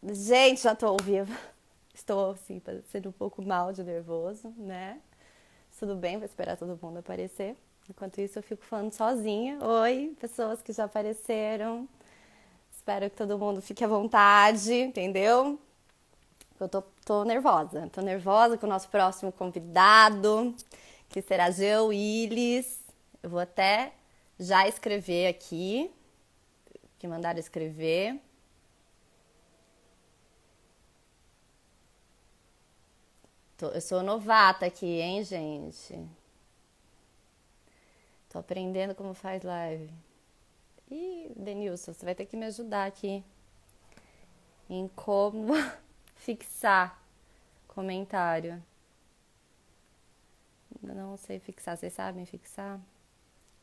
Gente, já tô ao vivo. Estou, assim, parecendo um pouco mal de nervoso, né? Tudo bem, vou esperar todo mundo aparecer. Enquanto isso, eu fico falando sozinha. Oi, pessoas que já apareceram. Espero que todo mundo fique à vontade, entendeu? Eu tô nervosa. Tô nervosa com o nosso próximo convidado, que será Geo Willis. Eu vou até já escrever aqui, que mandaram escrever. Eu sou novata aqui, hein, gente? Tô aprendendo como faz live. Ih, Denilson, você vai ter que me ajudar aqui em como fixar comentário. Não sei fixar, vocês sabem fixar?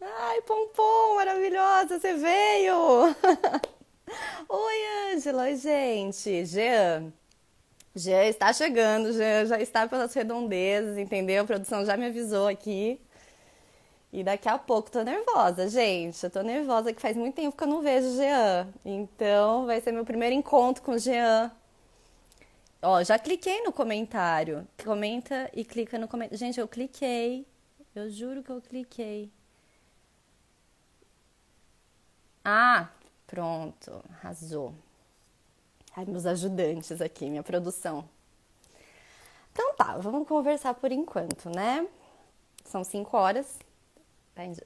Ai, Pompom, maravilhosa, você veio! Oi, Ângela, oi, gente. Jean. Jean está chegando, Jean já está pelas redondezas, entendeu? A produção já me avisou aqui. E daqui a pouco tô nervosa, gente. Eu tô nervosa que faz muito tempo que eu não vejo o Jean. Então vai ser meu primeiro encontro com o Jean. Ó, já cliquei no comentário. Comenta e clica no comentário. Gente, eu cliquei. Eu juro que eu cliquei. Ah, pronto. Arrasou. Ai, meus ajudantes aqui, minha produção. Então tá, vamos conversar por enquanto, né? São 5 horas.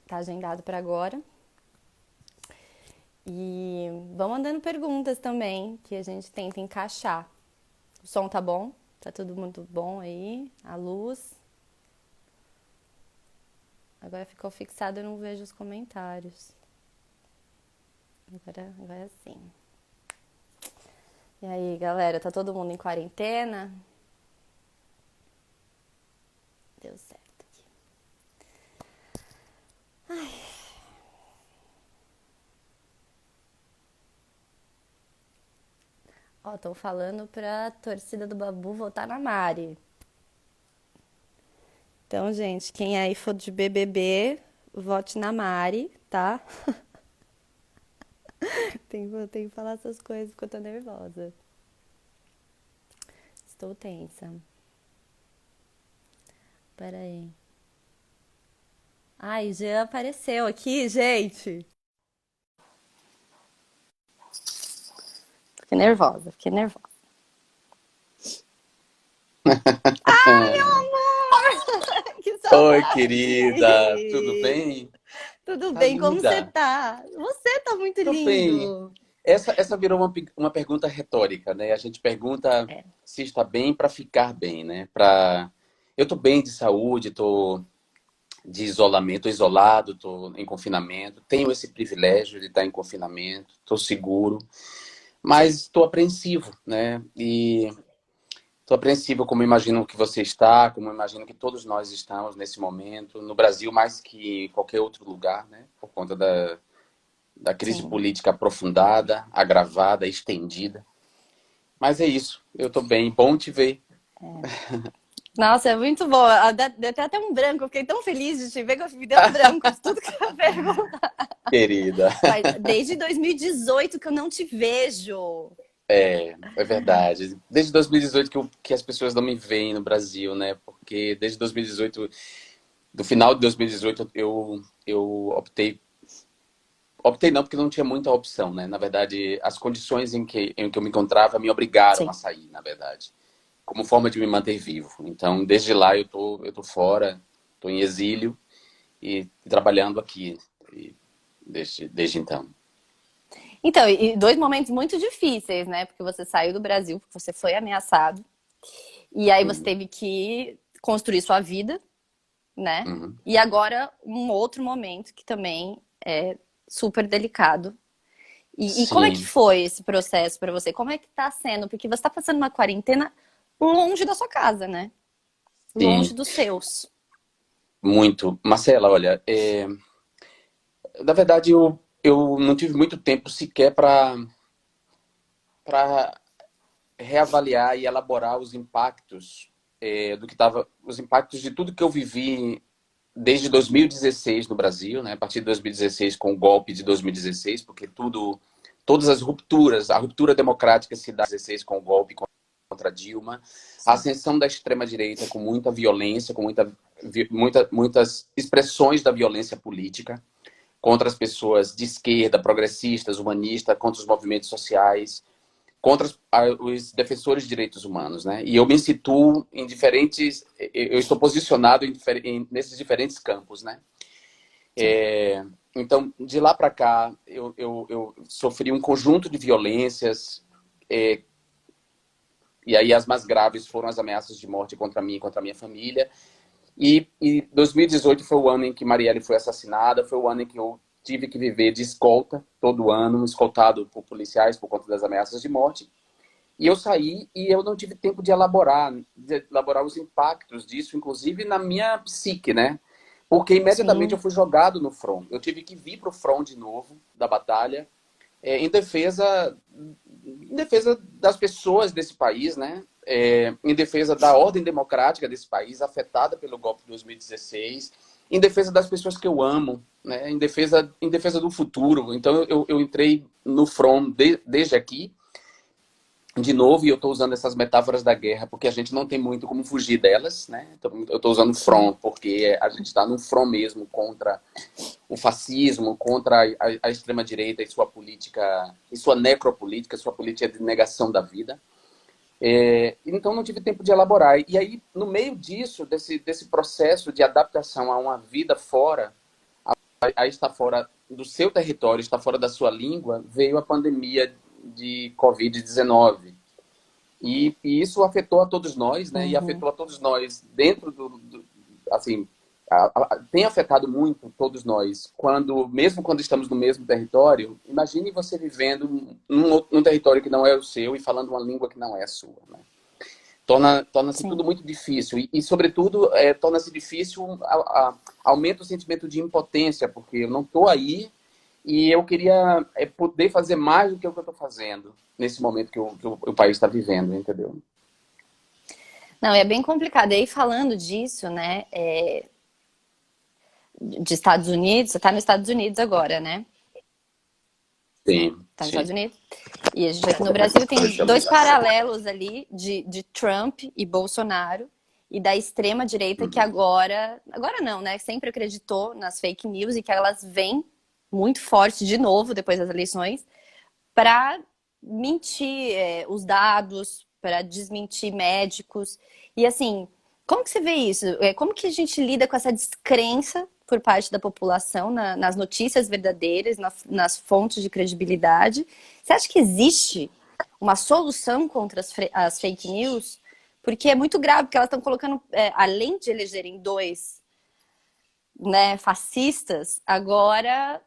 Tá agendado para agora. E vão mandando perguntas também, que a gente tenta encaixar. O som tá bom? Tá tudo muito bom aí? A luz? Agora ficou fixado, eu não vejo os comentários. Agora é sim. E aí, galera, tá todo mundo em quarentena? Deu certo aqui. Ó, tô falando pra torcida do Babu votar na Mari. Então, gente, quem aí for de BBB, vote na Mari, tá? Tenho que falar essas coisas porque eu tô nervosa. Estou tensa. Pera aí. Ai, Jean apareceu aqui, gente. Fiquei nervosa, fiquei nervosa. Ai, meu amor! Que Oi, querida, tudo saudade! bem? Tudo Tá bem? Como você linda. tá? Você tá muito Tô bem. lindo! Essa virou uma pergunta retórica, né? A gente pergunta É, se está bem para ficar bem, né? Eu tô bem de saúde, tô de isolamento, tô isolado, tô em confinamento, tenho esse privilégio de estar em confinamento, tô seguro, mas estou apreensivo, né? E estou apreensivo como imagino que você está, como imagino que todos nós estamos nesse momento, no Brasil mais que em qualquer outro lugar, né? Por conta da crise sim. política aprofundada, agravada, estendida. Mas é isso, eu estou bem, bom te ver. Nossa, é muito boa. Deu até um branco. Eu fiquei tão feliz de te ver que me deu um branco de tudo que eu ia perguntar. Querida, Desde 2018 que eu não te vejo. é verdade. Desde 2018 que as pessoas não me veem no Brasil, né? Porque desde 2018, do final de 2018, eu optei não, porque não tinha muita opção, né? Na verdade, as condições em que eu me encontrava me obrigaram a Sim. sair, na verdade, como forma de me manter vivo. Então, desde lá eu tô fora, tô em exílio e trabalhando aqui desde então. Então, e dois momentos muito difíceis, né? Porque você saiu do Brasil, porque você foi ameaçado. E aí você Uhum, teve que construir sua vida, né? uhum. E agora um outro momento que também é super delicado. E como é que Sim, foi esse processo para você? Como é que tá sendo? Porque você tá passando uma quarentena longe da sua casa, né? Longe sim, dos seus. muito. Marcela, olha, na verdade eu não tive muito tempo sequer para reavaliar e elaborar os impactos do que estava, os impactos de tudo que eu vivi desde 2016 no Brasil, né? A partir de 2016 com o golpe de 2016, porque todas as rupturas, a ruptura democrática se dá em 2016 com o golpe contra Dilma, a ascensão da extrema-direita com muita violência, com muitas expressões da violência política contra as pessoas de esquerda, progressistas, humanistas, contra os movimentos sociais, contra os defensores de direitos humanos, né? E eu me situo em diferentes, eu estou posicionado nesses diferentes campos, né? Então, de lá para cá, eu sofri um conjunto de violências, e aí as mais graves foram as ameaças de morte contra mim e contra a minha família. E 2018 foi o ano em que Marielle foi assassinada, foi o ano em que eu tive que viver de escolta todo ano, escoltado por policiais por conta das ameaças de morte. E eu saí e eu não tive tempo de elaborar os impactos disso, inclusive na minha psique, né? Porque imediatamente eu Sim. fui jogado no front. Eu tive que vir para o front de novo, da batalha, em defesa das pessoas desse país, né? Em defesa da ordem democrática desse país, afetada pelo golpe de 2016, em defesa das pessoas que eu amo, né? Em defesa do futuro. Então eu entrei no front desde aqui, de novo, e eu estou usando essas metáforas da guerra porque a gente não tem muito como fugir delas, né? Então, eu estou usando Sim. front porque a gente está num front mesmo contra o fascismo, contra a extrema-direita e sua política, e sua necropolítica, sua política de negação da vida. Então, não tive tempo de elaborar. E aí, no meio disso, desse processo de adaptação a uma vida fora, a estar fora do seu território, estar fora da sua língua, veio a pandemia de Covid-19. E isso afetou a todos nós, né? E Uhum. afetou a todos nós dentro assim, tem afetado muito todos nós. Mesmo quando estamos no mesmo território, imagine você vivendo num território que não é o seu e falando uma língua que não é a sua, né? Torna-se tudo Sim. muito difícil. Sobretudo, torna-se difícil, aumenta o sentimento de impotência, porque eu não estou aí e eu queria poder fazer mais do que o que eu estou fazendo nesse momento que o país está vivendo, entendeu? Não, é bem complicado. E aí, falando disso, né, de Estados Unidos, você tá nos Estados Unidos agora, né? Sim, Tá nos Estados sim. Unidos. E a gente aqui no Brasil tem Deixa eu dois ligar. paralelos ali de Trump e Bolsonaro e da extrema direita que Uhum. agora não, né? Sempre acreditou nas fake news e que elas vêm muito fortes de novo depois das eleições para mentir os dados, para desmentir médicos. E assim, como que você vê isso? Como que a gente lida com essa descrença por parte da população nas notícias verdadeiras, nas fontes de credibilidade? Você acha que existe uma solução contra as fake news? Porque é muito grave, porque elas estão colocando, além de elegerem dois, né, fascistas, agora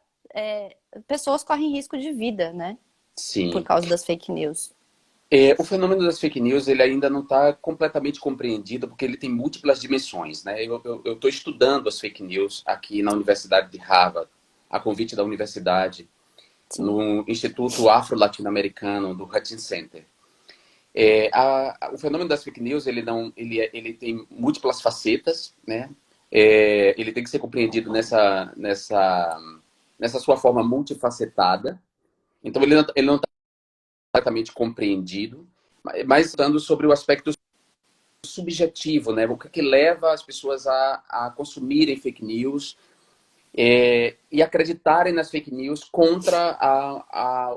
pessoas correm risco de vida, né? Por Sim. causa das fake news. O fenômeno das fake news ele ainda não está completamente compreendido porque ele tem múltiplas dimensões, né? Eu estou estudando as fake news aqui na Universidade de Harvard, a convite da universidade, Sim. no Instituto Afro-Latino-Americano do Hutchins Center. O fenômeno das fake news ele tem múltiplas facetas, né? Ele tem que ser compreendido nessa sua forma multifacetada. Então ele não está completamente compreendido, mas estando sobre o aspecto subjetivo, né? O que leva as pessoas a consumirem fake news e acreditarem nas fake news contra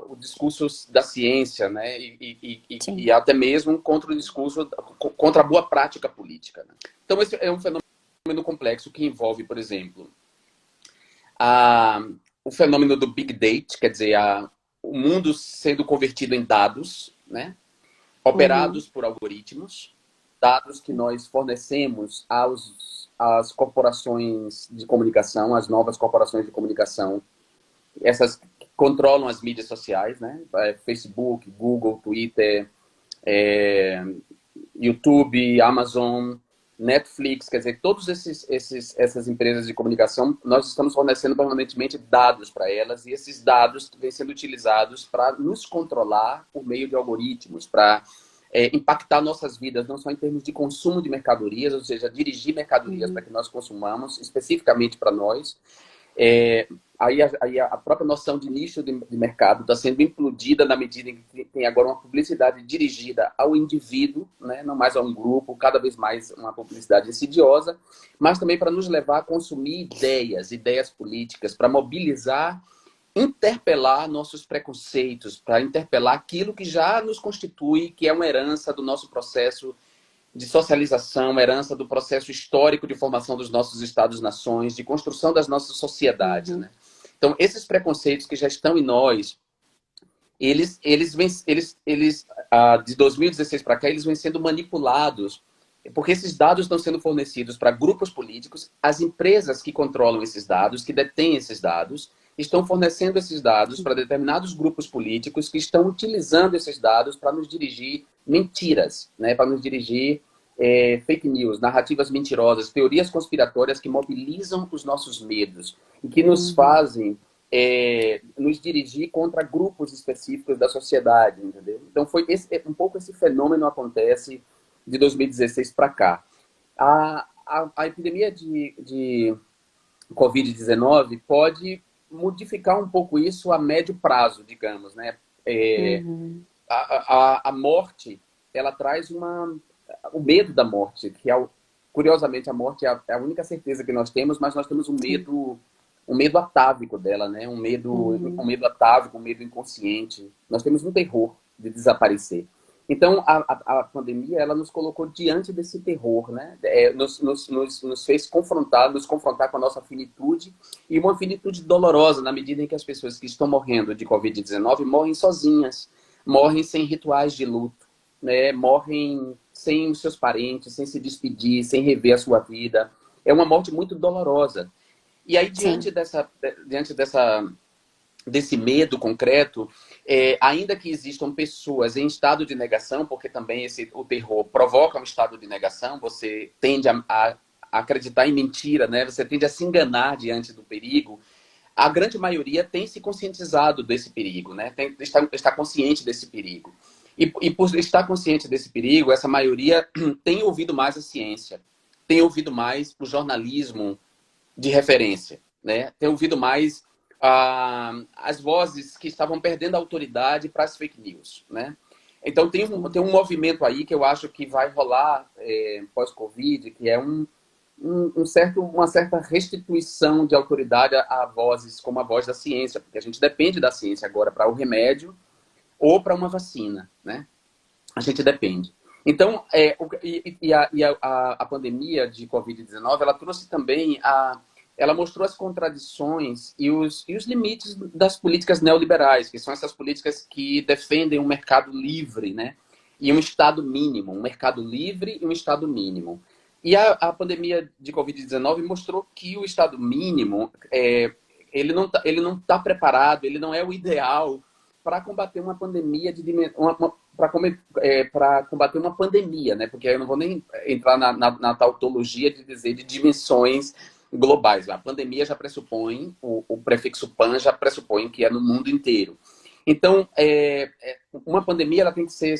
o discurso da ciência, né? Sim. E até mesmo contra o discurso, contra a boa prática política. Né? Então, esse é um fenômeno complexo que envolve, por exemplo, a, o fenômeno do Big Data, quer dizer, o mundo sendo convertido em dados, né? Uhum. Operados por algoritmos, dados que nós fornecemos às corporações de comunicação, às novas corporações de comunicação, essas que controlam as mídias sociais, né? Facebook, Google, Twitter, é, YouTube, Amazon, Netflix, quer dizer, todas essas empresas de comunicação, nós estamos fornecendo permanentemente dados para elas e esses dados vêm sendo utilizados para nos controlar por meio de algoritmos, para impactar nossas vidas, não só em termos de consumo de mercadorias, ou seja, dirigir mercadorias para Uhum. que nós consumamos, especificamente para nós, Aí a própria noção de nicho de mercado está sendo implodida na medida em que tem agora uma publicidade dirigida ao indivíduo, né? Não mais a um grupo, cada vez mais uma publicidade insidiosa, mas também para nos levar a consumir ideias políticas, para mobilizar, interpelar nossos preconceitos, para interpelar aquilo que já nos constitui, que é uma herança do nosso processo de socialização, herança do processo histórico de formação dos nossos estados-nações, de construção das nossas sociedades, Uhum. né? Então, esses preconceitos que já estão em nós, de 2016 para cá, eles vêm sendo manipulados, porque esses dados estão sendo fornecidos para grupos políticos, as empresas que controlam esses dados, que detêm esses dados, estão fornecendo esses dados para determinados grupos políticos que estão utilizando esses dados para nos dirigir mentiras, né? Para nos dirigir fake news, narrativas mentirosas, teorias conspiratórias que mobilizam os nossos medos e que nos Uhum. fazem nos dirigir contra grupos específicos da sociedade, entendeu? Então um pouco esse fenômeno acontece de 2016 para cá. A epidemia de Covid-19 pode modificar um pouco isso a médio prazo, digamos, né? É, Uhum. a morte, ela traz o medo da morte, que curiosamente a morte é a única certeza que nós temos, mas nós temos Sim. um medo atávico dela, né? Um Uhum. medo atávico, um medo inconsciente. Nós temos um terror de desaparecer. Então, a pandemia, ela nos colocou diante desse terror, né? Nos fez nos confrontar com a nossa finitude, e uma finitude dolorosa, na medida em que as pessoas que estão morrendo de Covid-19 morrem sozinhas, morrem sem rituais de luto, né? Morrem sem os seus parentes, sem se despedir, sem rever a sua vida. É uma morte muito dolorosa. E aí, Sim. desse medo concreto, ainda que existam pessoas em estado de negação, porque também o terror provoca um estado de negação, você tende a acreditar em mentira, né? Você tende a se enganar diante do perigo. A grande maioria tem se conscientizado desse perigo, né? Está consciente desse perigo. E por estar consciente desse perigo, essa maioria tem ouvido mais a ciência, tem ouvido mais o jornalismo de referência, né? Tem ouvido mais as vozes que estavam perdendo a autoridade para as fake news, né? Então Sim. tem um movimento aí que eu acho que vai rolar pós-Covid, que é uma certa restituição de autoridade a vozes como a voz da ciência, porque a gente depende da ciência agora para o remédio ou para uma vacina, né? A gente depende. Então, a pandemia de Covid-19, ela trouxe também ela mostrou as contradições e os limites das políticas neoliberais, que são essas políticas que defendem um mercado livre, né? E um Estado mínimo, um mercado livre e um Estado mínimo. E a pandemia de Covid-19 mostrou que o Estado mínimo, ele não tá preparado, ele não é o ideal para combater uma pandemia para combater uma pandemia, né? Porque eu não vou nem entrar na tautologia de dizer de dimensões globais. A pandemia já pressupõe, o prefixo pan já pressupõe que é no mundo inteiro. Então, uma pandemia ela tem que ser,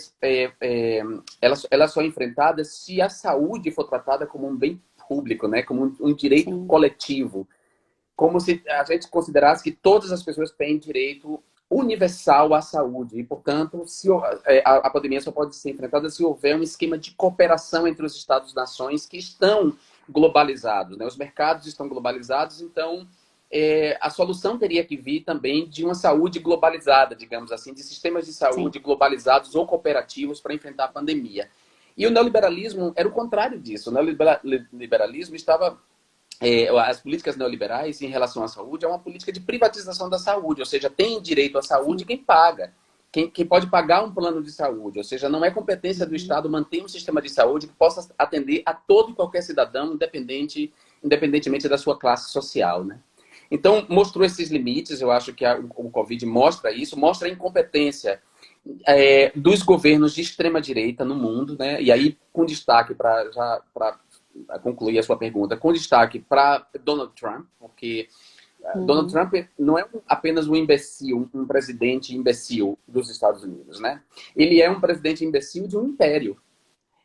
ela só é enfrentada se a saúde for tratada como um bem público, né? Como um direito Sim. coletivo, como se a gente considerasse que todas as pessoas têm direito universal à saúde. E, portanto, a pandemia só pode ser enfrentada se houver um esquema de cooperação entre os Estados-nações que estão globalizados, né? Os mercados estão globalizados, então a solução teria que vir também de uma saúde globalizada, digamos assim, de sistemas de Sim. saúde globalizados ou cooperativos para enfrentar a pandemia. E o neoliberalismo era o contrário disso. O neoliberalismo estava as políticas neoliberais em relação à saúde é uma política de privatização da saúde, ou seja, tem direito à saúde Sim. quem paga, quem pode pagar um plano de saúde, ou seja, não é competência do Uhum. Estado manter um sistema de saúde que possa atender a todo e qualquer cidadão, independentemente da sua classe social, né? Então, mostrou esses limites, eu acho que o Covid mostra isso, mostra a incompetência dos governos de extrema-direita no mundo, né? E aí, com destaque para concluir a sua pergunta, com destaque para Donald Trump, porque Donald Uhum. Trump não é apenas um imbecil, um presidente imbecil dos Estados Unidos, né? Ele é um presidente imbecil de um império.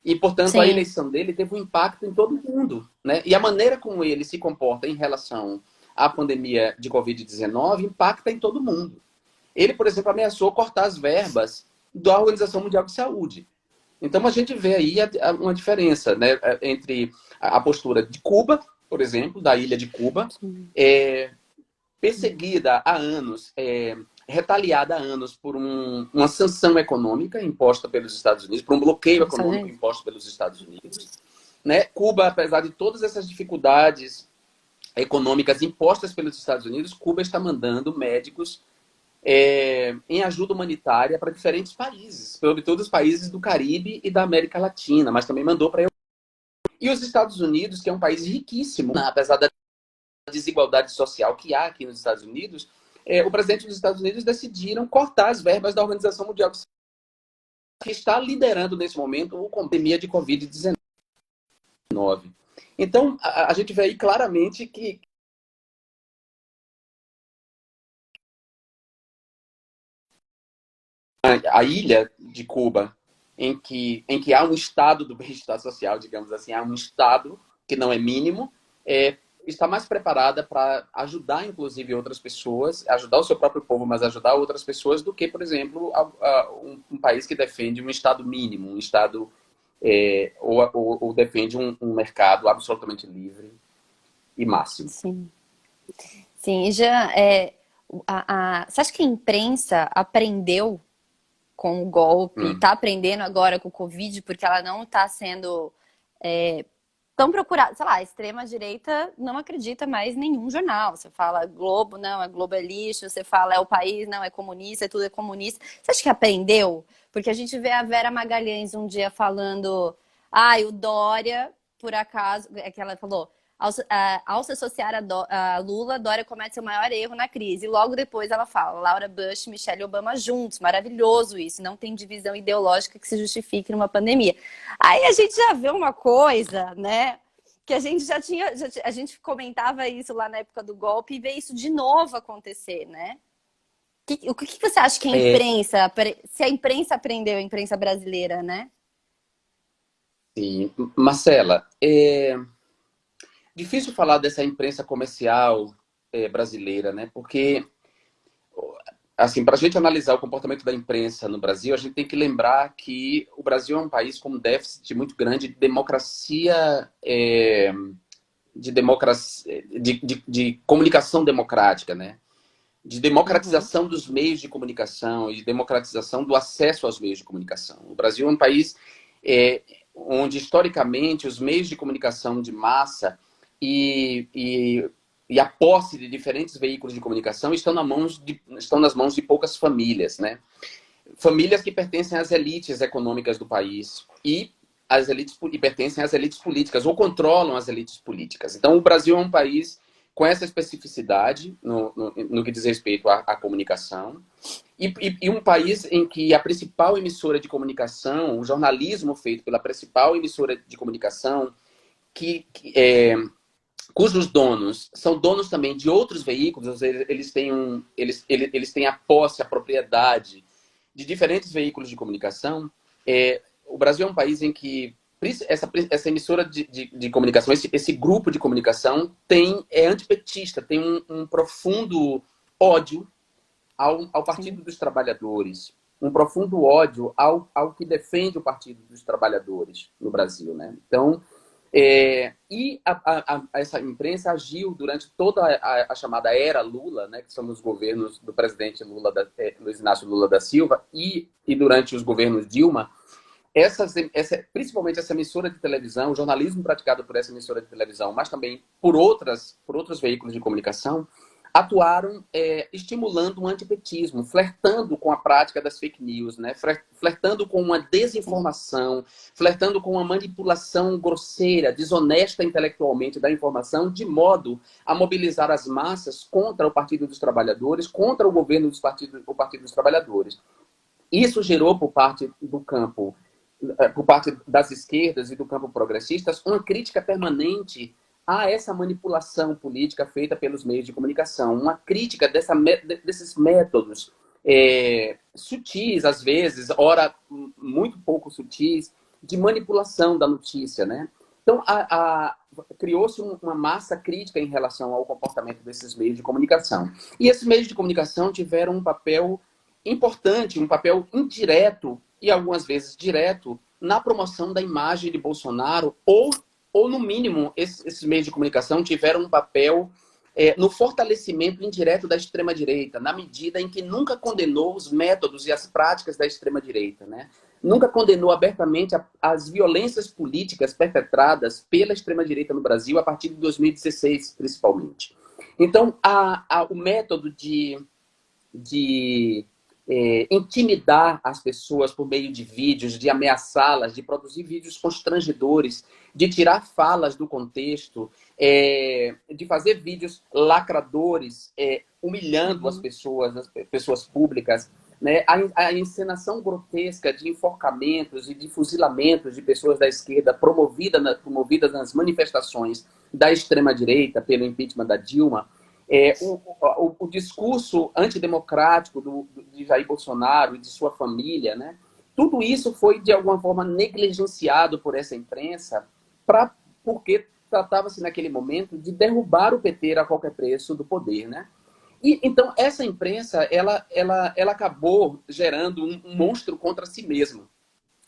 E, portanto, a Sim. eleição dele teve um impacto em todo mundo, né? E a maneira como ele se comporta em relação a pandemia de Covid-19 impacta em todo mundo. Ele, por exemplo, ameaçou cortar as verbas da Organização Mundial de Saúde. Então, a gente vê aí uma diferença, né, entre a postura de Cuba, por exemplo, da ilha de Cuba, perseguida há anos, retaliada há anos por uma sanção econômica imposta pelos Estados Unidos, por um bloqueio econômico imposto pelos Estados Unidos. Né? Cuba, apesar de todas essas dificuldades econômicas impostas pelos Estados Unidos, Cuba está mandando médicos em ajuda humanitária para diferentes países, sobretudo os países do Caribe e da América Latina, mas também mandou para e os Estados Unidos, que é um país riquíssimo, apesar da desigualdade social que há aqui nos Estados Unidos, o presidente dos Estados Unidos decidiram cortar as verbas da Organização Mundial de Saúde, que está liderando nesse momento a pandemia de Covid-19. Então, a gente vê aí claramente que a ilha de Cuba, em que há um estado do bem-estar social, digamos assim, há um estado que não é mínimo, está mais preparada para ajudar, inclusive, outras pessoas, ajudar o seu próprio povo, mas ajudar outras pessoas, do que, por exemplo, um país que defende um estado mínimo, um estado ou defende um mercado absolutamente livre e máximo. Sim. Sim, e já você acha que a imprensa aprendeu com o golpe, está aprendendo agora com o Covid, porque ela não está sendo tão procurada? Sei lá, a extrema-direita não acredita mais em nenhum jornal. Você fala Globo, não, a Globo é lixo. Você fala O País, não, é comunista, tudo é comunista. Você acha que aprendeu? Porque a gente vê a Vera Magalhães um dia falando, o Dória, por acaso, que ela falou, ao se associar a Lula, Dória comete seu maior erro na crise. E logo depois ela fala, Laura Bush e Michelle Obama juntos. Maravilhoso isso. Não tem divisão ideológica que se justifique numa pandemia. Aí a gente já vê uma coisa, né? Que a gente a gente comentava isso lá na época do golpe e vê isso de novo acontecer, né? O que você acha que a imprensa, se a imprensa aprendeu, a imprensa brasileira, né? Sim. Marcela, difícil falar dessa imprensa comercial brasileira, né? Porque, assim, para a gente analisar o comportamento da imprensa no Brasil, a gente tem que lembrar que o Brasil é um país com um déficit muito grande de democracia, de comunicação democrática, né? De democratização dos meios de comunicação e de democratização do acesso aos meios de comunicação. O Brasil é um país onde, historicamente, os meios de comunicação de massa e a posse de diferentes veículos de comunicação estão nas mãos de poucas famílias, né? Famílias que pertencem às elites econômicas do país e pertencem às elites políticas, ou controlam as elites políticas. Então, o Brasil é um país com essa especificidade no que diz respeito à comunicação, e um país em que a principal emissora de comunicação, o jornalismo feito pela principal emissora de comunicação, cujos donos são donos também de outros veículos, eles têm a posse, a propriedade de diferentes veículos de comunicação. O Brasil é um país em que essa emissora de comunicação, esse grupo de comunicação é antipetista, tem um profundo ódio ao Partido dos Trabalhadores, um profundo ódio ao que defende o Partido dos Trabalhadores no Brasil, né? Então, essa imprensa agiu durante toda a chamada era Lula, né, que são os governos do presidente Luiz Inácio Lula da Silva, e durante os governos Dilma, principalmente essa emissora de televisão, o jornalismo praticado por essa emissora de televisão, mas também por outros veículos de comunicação, atuaram estimulando um antipetismo, flertando com a prática das fake news, né? Flertando com uma desinformação, flertando com uma manipulação grosseira, desonesta intelectualmente da informação, de modo a mobilizar as massas contra o Partido dos Trabalhadores, contra o governo do Partido dos Trabalhadores. Isso gerou, por parte das esquerdas e do campo progressistas, uma crítica permanente a essa manipulação política feita pelos meios de comunicação, uma crítica desses métodos sutis, às vezes, ora muito pouco sutis, de manipulação da notícia, né? Então, criou-se uma massa crítica em relação ao comportamento desses meios de comunicação. E esses meios de comunicação tiveram um papel importante, um papel indireto e algumas vezes direto na promoção da imagem de Bolsonaro, ou no mínimo, esses meios de comunicação tiveram um papel no fortalecimento indireto da extrema-direita, na medida em que nunca condenou os métodos e as práticas da extrema-direita, né? Nunca condenou abertamente as violências políticas perpetradas pela extrema-direita no Brasil a partir de 2016, principalmente. Então, o método de intimidar as pessoas por meio de vídeos, de ameaçá-las, de produzir vídeos constrangedores, de tirar falas do contexto, de fazer vídeos lacradores, humilhando as pessoas públicas, né? A encenação grotesca de enforcamentos e de fuzilamentos de pessoas da esquerda promovidas nas manifestações da extrema-direita pelo impeachment da Dilma, o discurso antidemocrático de Jair Bolsonaro e de sua família, né? Tudo isso foi, de alguma forma, negligenciado por essa imprensa, porque tratava-se, naquele momento, de derrubar o PT a qualquer preço do poder, né? E, então, essa imprensa, ela acabou gerando um monstro contra si mesma.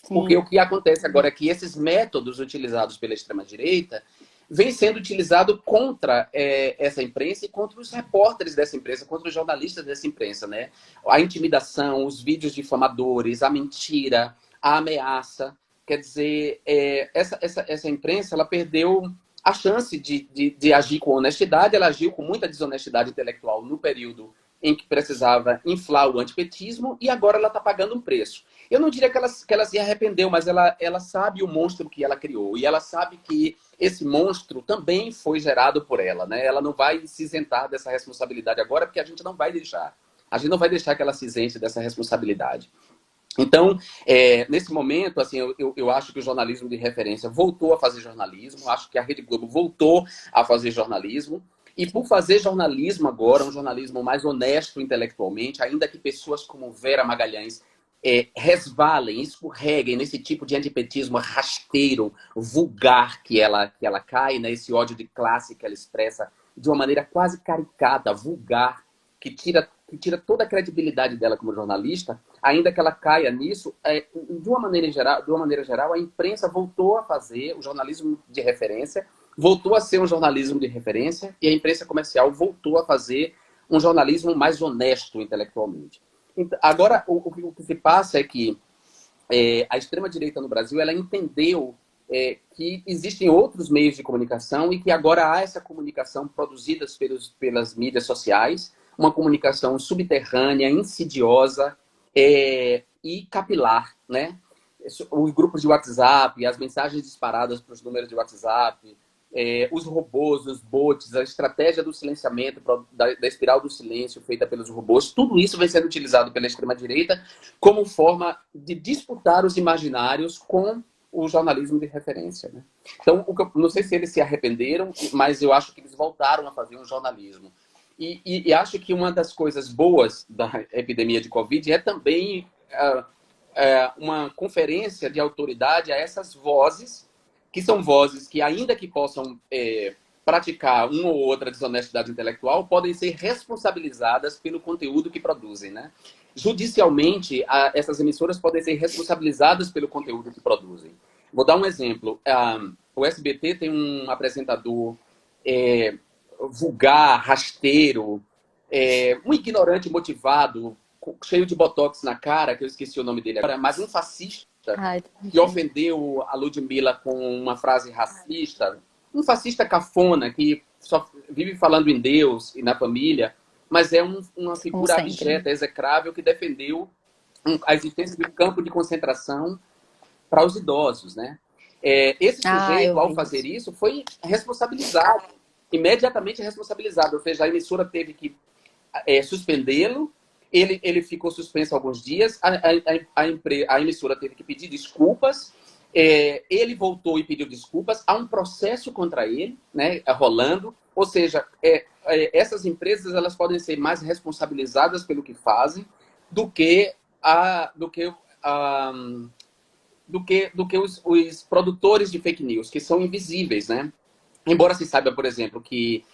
Porque o Sim. que acontece agora é que esses métodos utilizados pela extrema-direita vêm sendo utilizados contra essa imprensa e contra os repórteres dessa imprensa, contra os jornalistas dessa imprensa, né? A intimidação, os vídeos difamadores, a mentira, a ameaça. Quer dizer, essa imprensa, ela perdeu a chance de agir com honestidade, ela agiu com muita desonestidade intelectual no período em que precisava inflar o antipetismo, e agora ela está pagando um preço. Eu não diria que ela se arrependeu, mas ela sabe o monstro que ela criou. E ela sabe que esse monstro também foi gerado por ela, né? Ela não vai se isentar dessa responsabilidade agora, porque a gente não vai deixar. A gente não vai deixar que ela se isente dessa responsabilidade. Então, nesse momento, assim, eu acho que o jornalismo de referência voltou a fazer jornalismo. Acho que a Rede Globo voltou a fazer jornalismo. E por fazer jornalismo agora, um jornalismo mais honesto intelectualmente, ainda que pessoas como Vera Magalhães resvalem, escorreguem nesse tipo de antipetismo rasteiro, vulgar que ela cai, né? Esse ódio de classe que ela expressa de uma maneira quase caricata, vulgar, que tira toda a credibilidade dela como jornalista, ainda que ela caia nisso, de uma maneira geral, a imprensa voltou a fazer o jornalismo de referência, voltou a ser um jornalismo de referência, e a imprensa comercial voltou a fazer um jornalismo mais honesto intelectualmente. Então, agora, o que se passa é que a extrema-direita no Brasil, ela entendeu que existem outros meios de comunicação e que agora há essa comunicação produzida pelas mídias sociais, uma comunicação subterrânea, insidiosa e capilar, né? Os grupos de WhatsApp, as mensagens disparadas para os números de WhatsApp, os robôs, os bots, a estratégia do silenciamento, da espiral do silêncio feita pelos robôs, tudo isso vem sendo utilizado pela extrema-direita como forma de disputar os imaginários com o jornalismo de referência, né? Então, não sei se eles se arrependeram, mas eu acho que eles voltaram a fazer um jornalismo. E acho que uma das coisas boas da epidemia de Covid é também uma conferência de autoridade a essas vozes, que são vozes que, ainda que possam praticar uma ou outra desonestidade intelectual, podem ser responsabilizadas pelo conteúdo que produzem, né? Judicialmente, essas emissoras podem ser responsabilizadas pelo conteúdo que produzem. Vou dar um exemplo. O SBT tem um apresentador vulgar, rasteiro, um ignorante motivado, cheio de botox na cara, que eu esqueci o nome dele agora, mas um fascista Ai, que ofendeu a Ludmilla com uma frase racista, um fascista cafona que só vive falando em Deus e na família, mas é uma como figura sempre, né? abjeta, execrável, que defendeu a existência de um campo de concentração para os idosos, né? Esse Ah, eu sujeito, ao vi fazer isso. isso, foi responsabilizado, imediatamente responsabilizado, ou seja, a emissora teve que suspendê-lo, ele ficou suspenso alguns dias, a emissora teve que pedir desculpas, ele voltou e pediu desculpas, há um processo contra ele, né, rolando, ou seja, essas empresas elas podem ser mais responsabilizadas pelo que fazem do que do que os produtores de fake news, que são invisíveis, né? Embora se saiba, por exemplo, que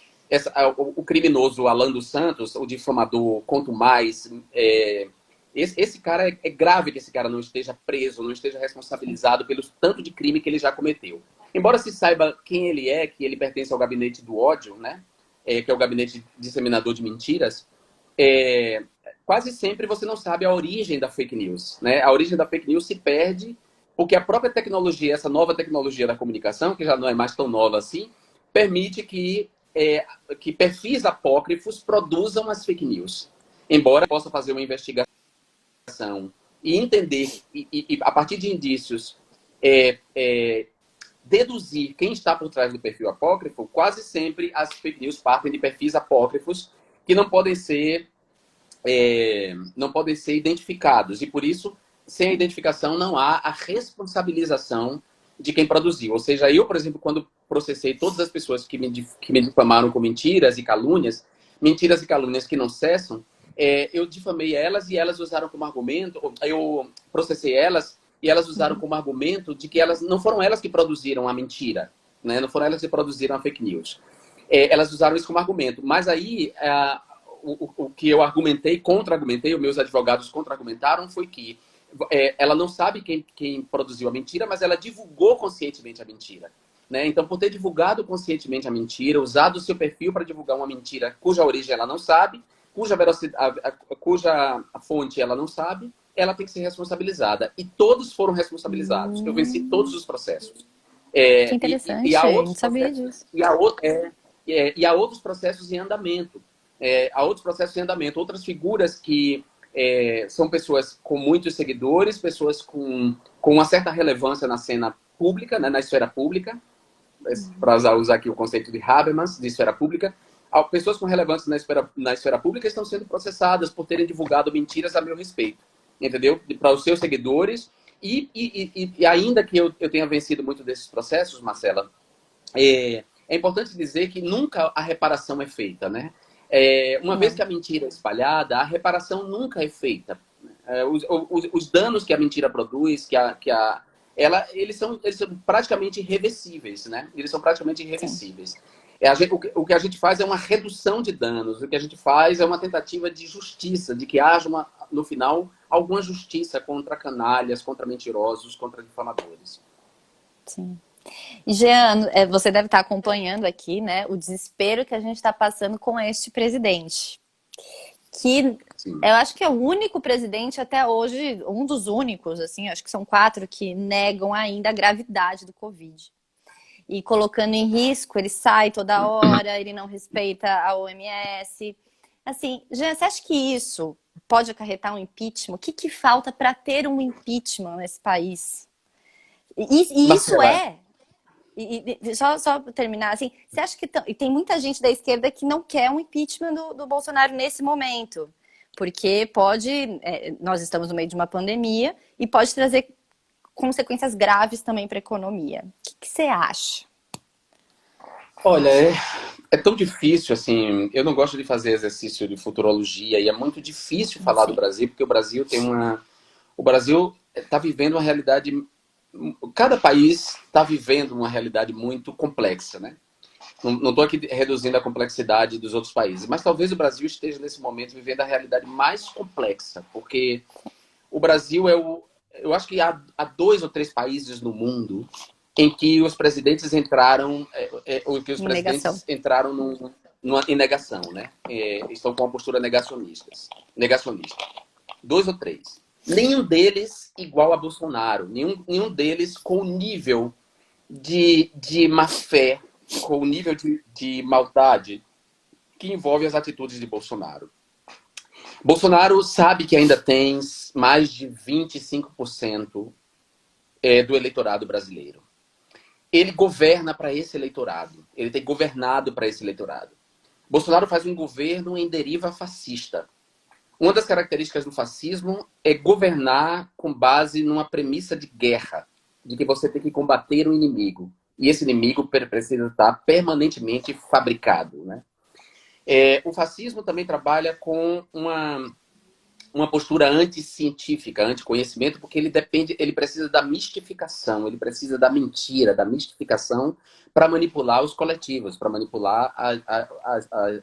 o criminoso Alan dos Santos, o difamador, quanto mais... esse cara, é grave que esse cara não esteja preso, não esteja responsabilizado pelo tanto de crime que ele já cometeu. Embora se saiba quem ele é, que ele pertence ao gabinete do ódio, né? Que é o gabinete disseminador de mentiras, quase sempre você não sabe a origem da fake news, né? A origem da fake news se perde porque a própria tecnologia, essa nova tecnologia da comunicação, que já não é mais tão nova assim, permite que perfis apócrifos produzam as fake news. Embora possa fazer uma investigação e entender, a partir de indícios, deduzir quem está por trás do perfil apócrifo, quase sempre as fake news partem de perfis apócrifos que não podem ser identificados. E por isso, sem a identificação, não há a responsabilização de quem produziu. Ou seja, eu, por exemplo, quando processei todas as pessoas que me difamaram com mentiras e calúnias que não cessam, eu difamei elas e elas usaram como argumento, eu processei elas e elas usaram como argumento de que não foram elas que produziram a mentira, né? Não foram elas que produziram a fake news. Elas usaram isso como argumento. Mas aí, o que eu contra-argumentei, os meus advogados contra-argumentaram foi que ela não sabe quem produziu a mentira, mas ela divulgou conscientemente a mentira. Né? Então, por ter divulgado conscientemente a mentira, usado o seu perfil para divulgar uma mentira cuja origem ela não sabe, cuja fonte ela não sabe, ela tem que ser responsabilizada. E todos foram responsabilizados. Eu venci todos os processos. Que interessante, E há não outros sabia processos, disso. e há outros processos em andamento. Outras figuras que são pessoas com muitos seguidores, pessoas com uma certa relevância na cena pública, né, na esfera pública, para usar aqui o conceito de Habermas, de esfera pública. Pessoas com relevância na esfera pública estão sendo processadas por terem divulgado mentiras a meu respeito, entendeu? Para os seus seguidores. E ainda que eu tenha vencido muito desses processos, Marcela, é importante dizer que nunca a reparação é feita, né? Uma vez que a mentira é espalhada, a reparação nunca é feita. Os danos que a mentira produz, eles são praticamente irreversíveis, né? Eles são praticamente irreversíveis. O que a gente faz é uma redução de danos. O que a gente faz é uma tentativa de justiça, de que haja, no final, alguma justiça contra canalhas, contra mentirosos, contra difamadores. Sim. E, Jean, você deve estar acompanhando aqui, né, o desespero que a gente está passando com este presidente. Que Sim. eu acho que é o único presidente até hoje, um dos únicos, assim, acho que são 4 que negam ainda a gravidade do Covid. E colocando em risco, ele sai toda hora, ele não respeita a OMS. Assim, Jean, você acha que isso pode acarretar um impeachment? O que falta para ter um impeachment nesse país? E isso Marcela, só para terminar, assim, você acha que tem muita gente da esquerda que não quer um impeachment do Bolsonaro nesse momento? Porque nós estamos no meio de uma pandemia e pode trazer consequências graves também para a economia. O que você acha? olha, é tão difícil, assim, eu não gosto de fazer exercício de futurologia e é muito difícil falar do Sim. Brasil, porque o Brasil está vivendo uma realidade, cada país está vivendo uma realidade muito complexa, né? Não estou aqui reduzindo a complexidade dos outros países, mas talvez o Brasil esteja nesse momento vivendo a realidade mais complexa, porque o Brasil eu acho que há 2 ou 3 países no mundo em que os presidentes entraram, Em negação. em negação, né? Estão com uma postura negacionista. 2 ou 3. Nenhum deles igual a Bolsonaro. Nenhum deles com o nível de má fé, com o nível de maldade que envolve as atitudes de Bolsonaro. Bolsonaro sabe que ainda tem mais de 25% do eleitorado brasileiro. Ele governa para esse eleitorado. Ele tem governado para esse eleitorado. Bolsonaro faz um governo em deriva fascista. Uma das características do fascismo é governar com base numa premissa de guerra, de que você tem que combater o inimigo. E esse inimigo precisa estar permanentemente fabricado, né? O fascismo também trabalha com uma postura anticientífica, anticonhecimento, porque ele precisa da mistificação, ele precisa da mentira, da mistificação para manipular os coletivos, para manipular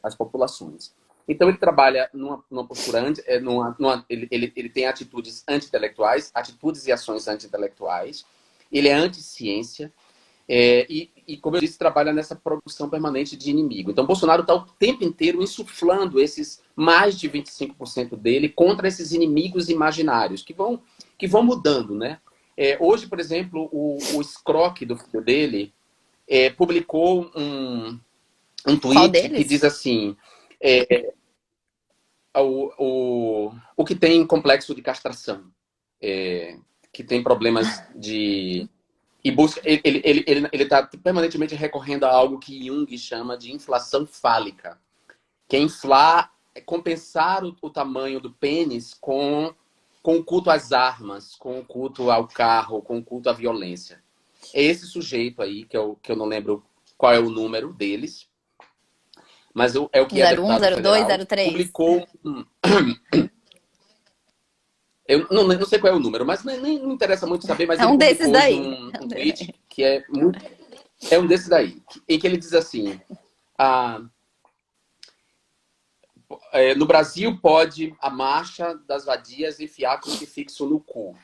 as populações. Então ele trabalha numa postura ele tem atitudes anti-intelectuais, atitudes e ações anti-intelectuais, ele é anti-ciência, como eu disse, trabalha nessa produção permanente de inimigo. Então, Bolsonaro está o tempo inteiro insuflando esses mais de 25% dele contra esses inimigos imaginários, que vão mudando, né? Hoje, por exemplo, o escroque do filho dele publicou um Qual tweet que deles? diz assim: o que tem complexo de castração, que tem problemas de e busca, ele está permanentemente recorrendo a algo que Jung chama de inflação fálica, que é inflar, compensar o tamanho do pênis com o culto às armas, com o culto ao carro, com o culto à violência. É esse sujeito aí, que eu não lembro qual é o número deles, mas é o que é 01, deputado 02, federal, 03? publicou eu não sei qual é o número, mas nem me interessa muito saber, mas É ele um desses publicou hoje daí. um tweet que é um desses daí, em que ele diz assim: no Brasil pode a marcha das vadias enfiar crucifixo no cu.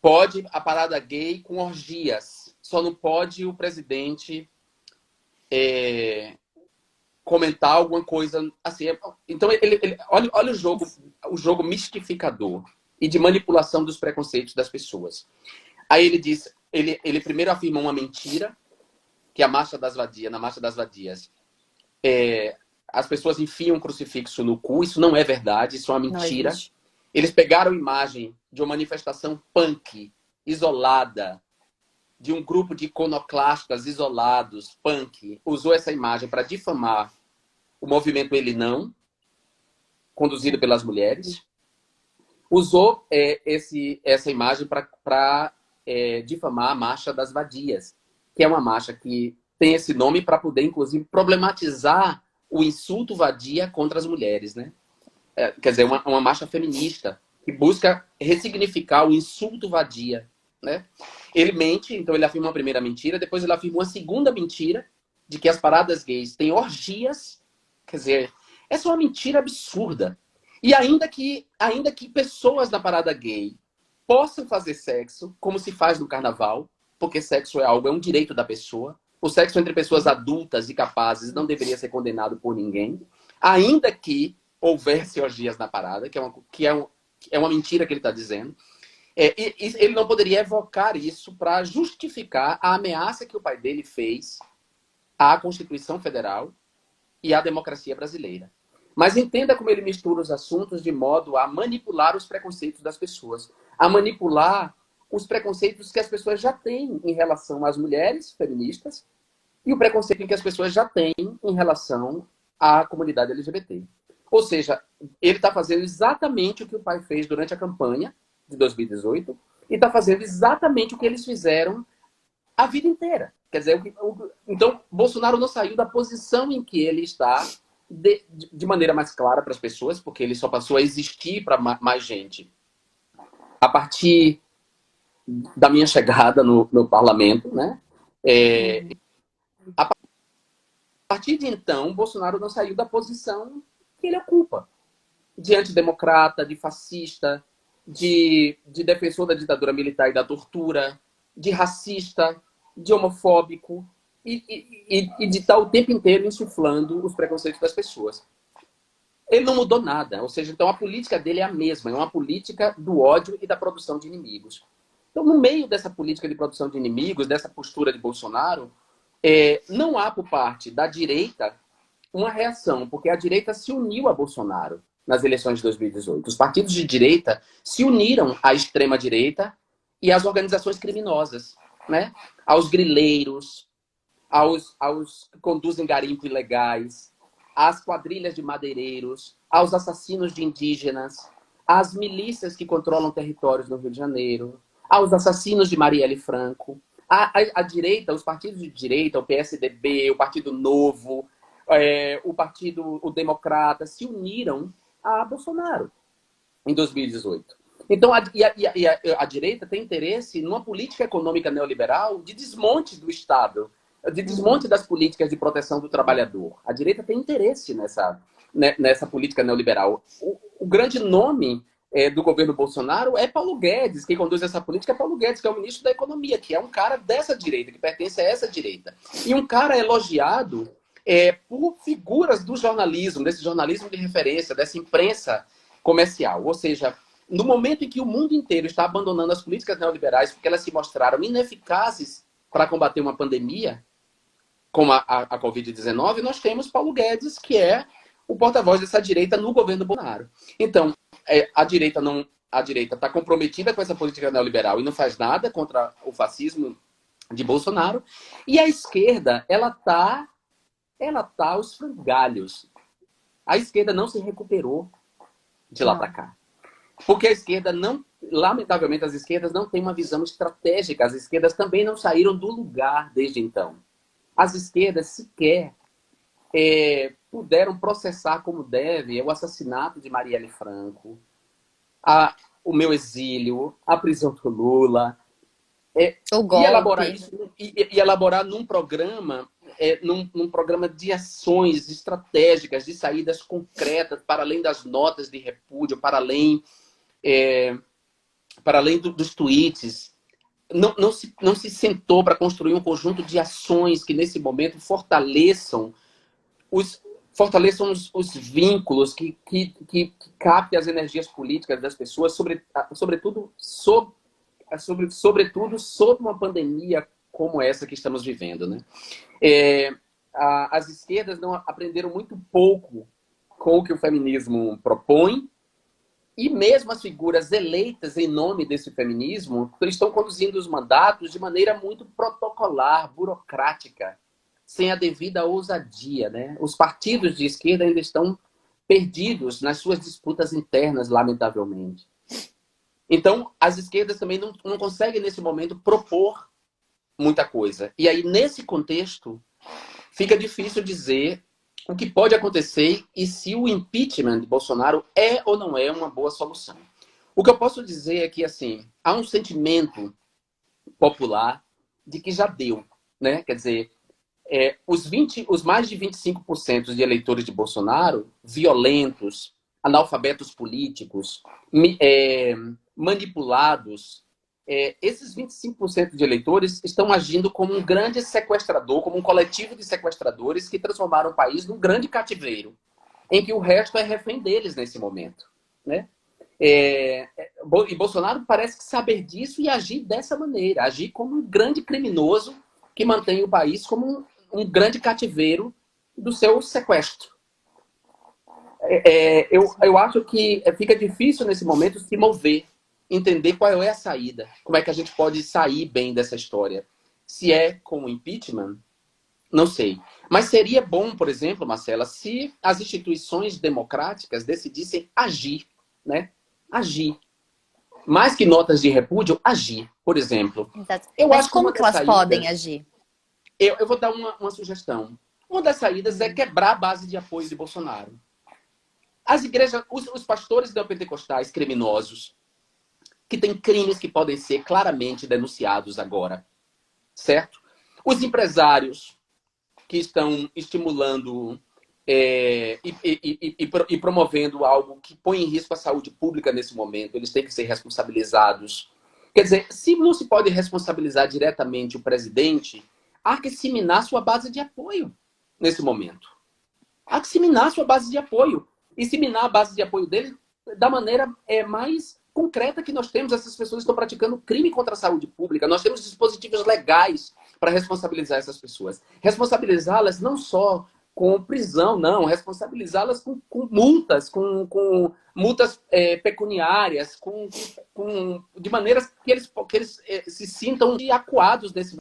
Pode a parada gay com orgias. Só não pode o presidente comentar alguma coisa assim. Então, olha o jogo mistificador e de manipulação dos preconceitos das pessoas. Aí ele diz, ele primeiro afirma uma mentira, que na Marcha das Vadias, as pessoas enfiam um crucifixo no cu. Isso não é verdade, isso é uma Não mentira. existe. Eles pegaram imagem de uma manifestação punk, isolada, de um grupo de iconoclastas isolados, punk, usou essa imagem para difamar o movimento Ele Não, conduzido pelas mulheres, usou essa imagem para difamar a Marcha das Vadias, que é uma marcha que tem esse nome para poder, inclusive, problematizar o insulto vadia contra as mulheres, né? Quer dizer, uma marcha feminista que busca ressignificar o insulto vadia, né? Ele mente, então ele afirma uma primeira mentira, depois ele afirma uma segunda mentira de que as paradas gays têm orgias. Quer dizer, essa é uma mentira absurda. E ainda que pessoas na parada gay possam fazer sexo, como se faz no carnaval, porque sexo é um direito da pessoa. O sexo entre pessoas adultas e capazes não deveria ser condenado por ninguém. Ainda que houvesse orgias na parada, é uma mentira que ele está dizendo. E ele não poderia evocar isso para justificar a ameaça que o pai dele fez à Constituição Federal e à democracia brasileira. Mas entenda como ele mistura os assuntos de modo a manipular os preconceitos das pessoas, a manipular os preconceitos que as pessoas já têm em relação às mulheres feministas e o preconceito que as pessoas já têm em relação à comunidade LGBT. Ou seja, ele está fazendo exatamente o que o pai fez durante a campanha de 2018 e está fazendo exatamente o que eles fizeram a vida inteira. Quer dizer, então, Bolsonaro não saiu da posição em que ele está de maneira mais clara para as pessoas, porque ele só passou a existir para mais gente a partir da minha chegada no parlamento, né? A partir de então, Bolsonaro não saiu da posição que ele ocupa, de antidemocrata, de fascista, de defensor da ditadura militar e da tortura, de racista, de homofóbico e de estar o tempo inteiro insuflando os preconceitos das pessoas. Ele não mudou nada, ou seja, então a política dele é a mesma, é uma política do ódio e da produção de inimigos. Então, no meio dessa política de produção de inimigos, dessa postura de Bolsonaro, não há por parte da direita uma reação, porque a direita se uniu a Bolsonaro nas eleições de 2018. Os partidos de direita se uniram à extrema-direita e às organizações criminosas, né? Aos grileiros, aos que conduzem garimpo ilegais, às quadrilhas de madeireiros, aos assassinos de indígenas, às milícias que controlam territórios no Rio de Janeiro, aos assassinos de Marielle Franco. A direita, os partidos de direita, o PSDB, o Partido Novo, o Democrata, se uniram a Bolsonaro. em 2018. Então, a direita tem interesse numa política econômica neoliberal de desmonte do Estado, de desmonte das políticas de proteção do trabalhador. A direita tem interesse nessa política neoliberal. O grande nome do governo Bolsonaro é Paulo Guedes. Quem conduz essa política é Paulo Guedes, que é o ministro da Economia, que é um cara dessa direita, que pertence a essa direita. E um cara elogiado por figuras do jornalismo, desse jornalismo de referência, dessa imprensa comercial. Ou seja, no momento em que o mundo inteiro está abandonando as políticas neoliberais porque elas se mostraram ineficazes para combater uma pandemia, como a Covid-19, nós temos Paulo Guedes, que é o porta-voz dessa direita no governo Bolsonaro. Então, a direita está comprometida com essa política neoliberal e não faz nada contra o fascismo de Bolsonaro. E a esquerda, ela tá aos frangalhos. A esquerda não se recuperou de lá para cá. Porque a esquerda não, lamentavelmente, as esquerdas não têm uma visão estratégica. As esquerdas também não saíram do lugar desde então. As esquerdas sequer puderam processar como deve o assassinato de Marielle Franco, o meu exílio, a prisão do Lula, O e elaborar golpe. isso e elaborar num programa de ações estratégicas, de saídas concretas, para além das notas de repúdio, para além dos tweets. Não se sentou para construir um conjunto de ações que, nesse momento, fortaleçam os vínculos, que captem as energias políticas das pessoas, sobretudo sob uma pandemia como essa que estamos vivendo, né? As esquerdas não aprenderam muito pouco com o que o feminismo propõe, e mesmo as figuras eleitas em nome desse feminismo estão conduzindo os mandatos de maneira muito protocolar, burocrática, sem a devida ousadia, né? Os partidos de esquerda ainda estão perdidos nas suas disputas internas, lamentavelmente. Então, as esquerdas também não conseguem, nesse momento, propor muita coisa. E aí, nesse contexto, fica difícil dizer o que pode acontecer e se o impeachment de Bolsonaro é ou não é uma boa solução. O que eu posso dizer é que, assim, há um sentimento popular de que já deu, né? Quer dizer, os mais de 25% de eleitores de Bolsonaro, violentos, analfabetos políticos, manipulados, esses 25% de eleitores estão agindo como um grande sequestrador, como um coletivo de sequestradores que transformaram o país num grande cativeiro, em que o resto é refém deles nesse momento, né? E Bolsonaro parece que saber disso e agir dessa maneira, agir como um grande criminoso que mantém o país como um grande cativeiro do seu sequestro. Eu acho que fica difícil nesse momento se mover, entender qual é a saída, como é que a gente pode sair bem dessa história. Se é com o impeachment, não sei. Mas seria bom, por exemplo, Marcela, se as instituições democráticas decidissem agir, né? Agir. Mais que notas de repúdio, agir, por exemplo. Exato. Eu Mas acho que como uma que das elas podem saídas... agir? Eu vou dar uma sugestão. Uma das saídas é quebrar a base de apoio de Bolsonaro. As igrejas, os pastores neopentecostais criminosos, que têm crimes que podem ser claramente denunciados agora, certo? Os empresários que estão estimulando e promovendo algo que põe em risco a saúde pública nesse momento, eles têm que ser responsabilizados. Quer dizer, se não se pode responsabilizar diretamente o presidente, há que seminar sua base de apoio nesse momento. Há que seminar sua base de apoio. E seminar a base de apoio dele da maneira mais concreta que nós temos. Essas pessoas estão praticando crime contra a saúde pública. Nós temos dispositivos legais para responsabilizar essas pessoas. Responsabilizá-las não só com prisão, não. Responsabilizá-las com multas, com multas pecuniárias, de maneiras que eles se sintam acuados nesse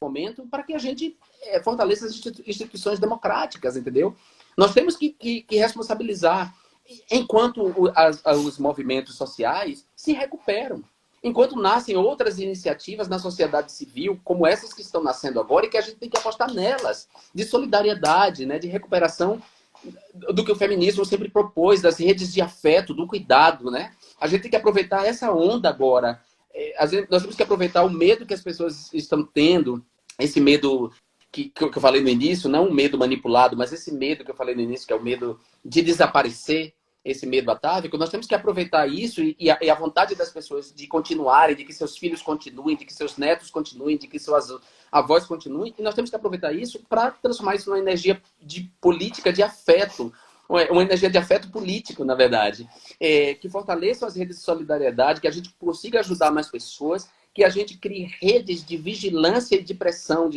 momento, para que a gente fortaleça as instituições democráticas, entendeu? Nós temos que responsabilizar enquanto os movimentos sociais se recuperam, enquanto nascem outras iniciativas na sociedade civil, como essas que estão nascendo agora, e que a gente tem que apostar nelas, de solidariedade, né, de recuperação do que o feminismo sempre propôs, das redes de afeto, do cuidado, né? A gente tem que aproveitar essa onda agora. Nós temos que aproveitar o medo que as pessoas estão tendo, esse medo que eu falei no início, não um medo manipulado, mas esse medo que eu falei no início, que é o medo de desaparecer, esse medo atávico. Nós temos que aproveitar isso e a vontade das pessoas de continuarem, de que seus filhos continuem, de que seus netos continuem, de que suas avós continuem, e nós temos que aproveitar isso para transformar isso numa energia de política de afeto, uma energia de afeto político, na verdade, que fortaleça as redes de solidariedade, que a gente consiga ajudar mais pessoas, que a gente crie redes de vigilância e de pressão,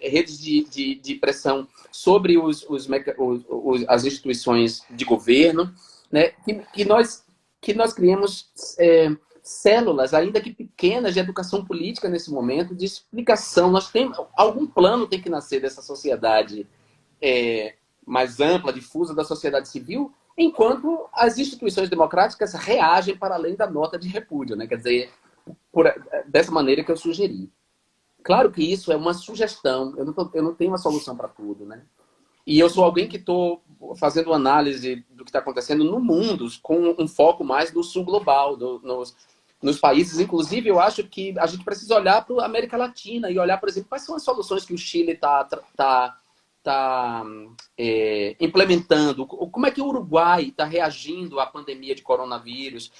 redes de pressão sobre as instituições de governo, né? Que nós criemos células, ainda que pequenas, de educação política nesse momento, de explicação. Algum plano tem que nascer dessa sociedade mais ampla, difusa, da sociedade civil, enquanto as instituições democráticas reagem para além da nota de repúdio, né? Quer dizer, dessa maneira que eu sugeri. Claro que isso é uma sugestão, eu não tenho uma solução para tudo, né? E eu sou alguém que estou fazendo análise do que está acontecendo no mundo, com um foco mais no sul global, nos países. Inclusive, eu acho que a gente precisa olhar para a América Latina e olhar, por exemplo, quais são as soluções que o Chile está implementando. Como é que o Uruguai está reagindo à pandemia de coronavírus,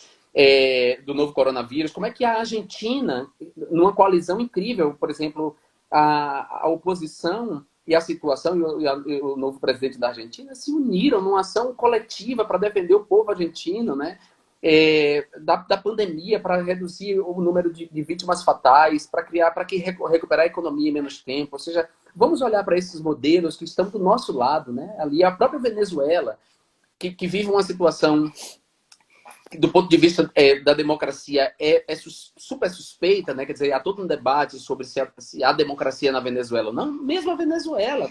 do novo coronavírus? Como é que a Argentina, numa coalizão incrível, por exemplo, a oposição e a situação e o novo presidente da Argentina se uniram numa ação coletiva para defender o povo argentino, né? Da pandemia, para reduzir o número de vítimas fatais, para recuperar a economia em menos tempo. Ou seja, vamos olhar para esses modelos que estão do nosso lado, né? Ali a própria Venezuela, que vive uma situação do ponto de vista da democracia super suspeita, né? Quer dizer, há todo um debate sobre se há democracia na Venezuela ou não. Mesmo a Venezuela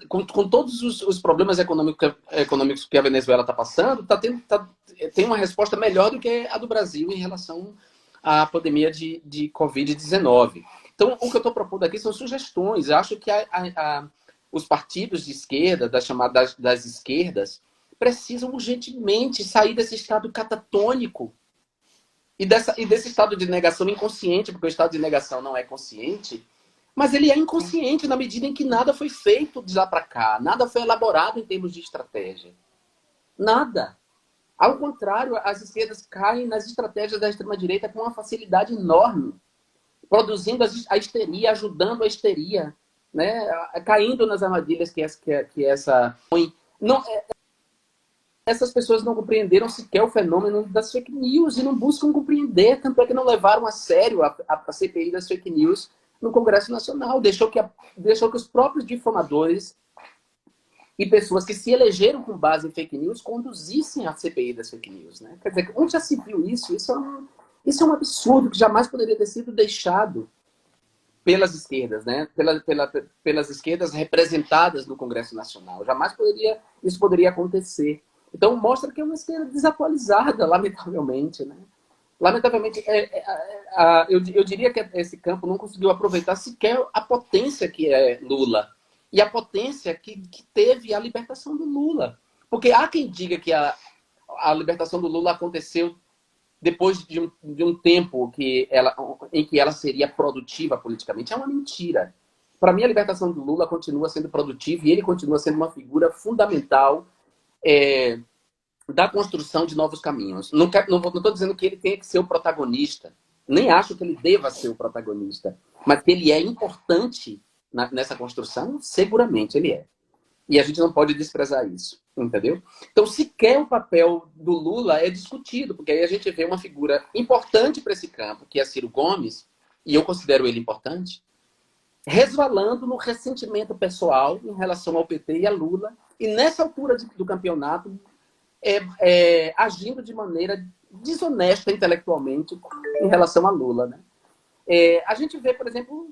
com todos os problemas econômicos que a Venezuela está passando, tem uma resposta melhor do que a do Brasil em relação à pandemia de Covid-19. Então, o que eu estou propondo aqui são sugestões. Eu acho que os partidos de esquerda, das esquerdas, precisam urgentemente sair desse estado catatônico e desse estado de negação inconsciente, porque o estado de negação não é consciente, mas ele é inconsciente na medida em que nada foi feito de lá para cá, nada foi elaborado em termos de estratégia. Nada. Ao contrário, as esquerdas caem nas estratégias da extrema-direita com uma facilidade enorme, produzindo a histeria, ajudando a histeria, né? Caindo nas armadilhas que essa... Não, essas pessoas não compreenderam sequer o fenômeno das fake news e não buscam compreender, tanto é que não levaram a sério a CPI das fake news no Congresso Nacional. Deixou que os próprios difamadores e pessoas que se elegeram com base em fake news conduzissem a CPI das fake news, né? Quer dizer, onde já se viu isso? Isso é um absurdo que jamais poderia ter sido deixado pelas esquerdas, né? Pelas esquerdas representadas no Congresso Nacional. Jamais isso poderia acontecer. Então, mostra que é uma esquerda desatualizada, lamentavelmente, né? Lamentavelmente, eu diria que esse campo não conseguiu aproveitar sequer a potência que é Lula e a potência que teve a libertação do Lula. Porque há quem diga que a libertação do Lula aconteceu depois de um tempo em que ela seria produtiva politicamente. É uma mentira. Para mim, a libertação do Lula continua sendo produtiva e ele continua sendo uma figura fundamental da construção de novos caminhos. Não estou dizendo que ele tenha que ser o protagonista. Nem acho que ele deva ser o protagonista. Mas que ele é importante nessa construção, seguramente ele é. E a gente não pode desprezar isso, entendeu? Então, sequer o papel do Lula é discutido, porque aí a gente vê uma figura importante para esse campo, que é Ciro Gomes, e eu considero ele importante, resvalando no ressentimento pessoal em relação ao PT e a Lula, e nessa altura do campeonato, agindo de maneira desonesta intelectualmente em relação a Lula, né? A gente vê, por exemplo,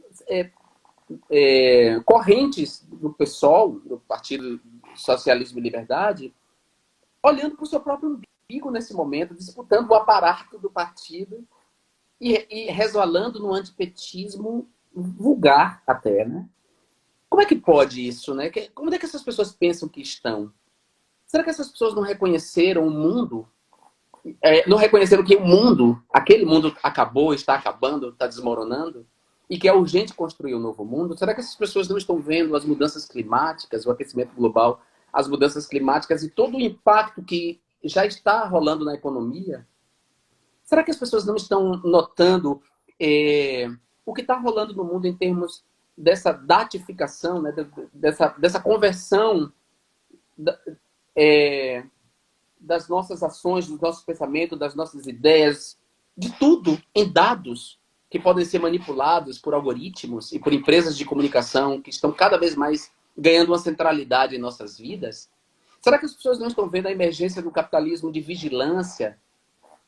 correntes do PSOL, do Partido Socialismo e Liberdade, olhando para o seu próprio umbigo nesse momento, disputando o aparato do partido e resvalando no antipetismo vulgar até, né? Como é que pode isso, né? Como é que essas pessoas pensam que estão? Será que essas pessoas não reconheceram o mundo? Não reconheceram que o mundo, aquele mundo acabou, está acabando, está desmoronando? E que é urgente construir um novo mundo? Será que essas pessoas não estão vendo as mudanças climáticas, o aquecimento global, as mudanças climáticas e todo o impacto que já está rolando na economia? Será que as pessoas não estão notando o que está rolando no mundo em termos dessa datificação, né, dessa conversão é, das nossas ações, dos nossos pensamentos, das nossas ideias, de tudo em dados que podem ser manipulados por algoritmos e por empresas de comunicação que estão cada vez mais ganhando uma centralidade em nossas vidas? Será que as pessoas não estão vendo a emergência do capitalismo de vigilância,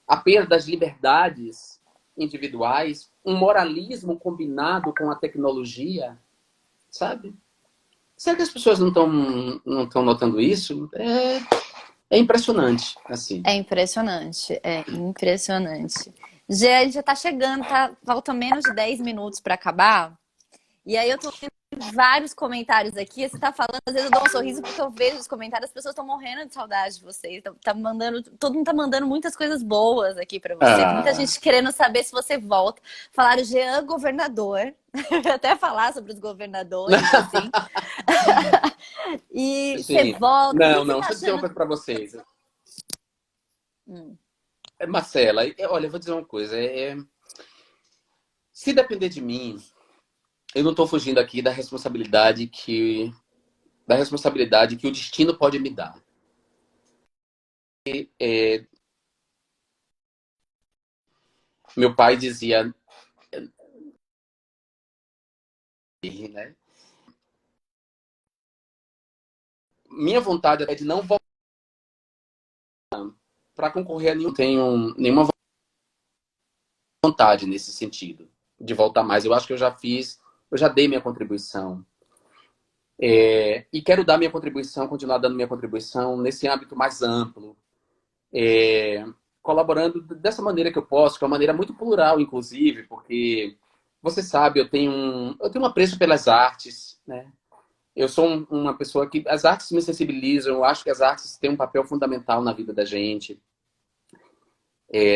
a perda das liberdades individuais, um moralismo combinado com a tecnologia, sabe? Será que as pessoas não estão notando isso? É impressionante, assim. É impressionante, é impressionante. Já, a gente já tá chegando, tá? Faltam menos de 10 minutos para acabar. E aí eu tô vendo vários comentários aqui. Você tá falando, às vezes eu dou um sorriso porque eu vejo os comentários, as pessoas estão morrendo de saudade de vocês. Tá mandando, todo mundo tá mandando muitas coisas boas aqui para você. Muita Ah, gente querendo saber se você volta. Falaram Jean governador. Até falar sobre os governadores, assim. E você sim. volta. O que Não, você não. tá Deixa eu dizer uma achando? coisa para vocês. Hum, Marcela, olha, eu vou dizer uma coisa. Se depender de mim, eu não estou fugindo aqui da responsabilidade que o destino pode me dar. É, meu pai dizia, né? Minha vontade é de não voltar para concorrer a nenhum. Tenho nenhuma vontade nesse sentido de voltar mais. Eu acho que eu já dei minha contribuição. E quero dar minha contribuição, continuar dando minha contribuição nesse âmbito mais amplo, colaborando dessa maneira que eu posso, que é uma maneira muito plural, inclusive, porque você sabe, eu tenho um apreço pelas artes, né? Eu sou uma pessoa que as artes me sensibilizam, eu acho que as artes têm um papel fundamental na vida da gente,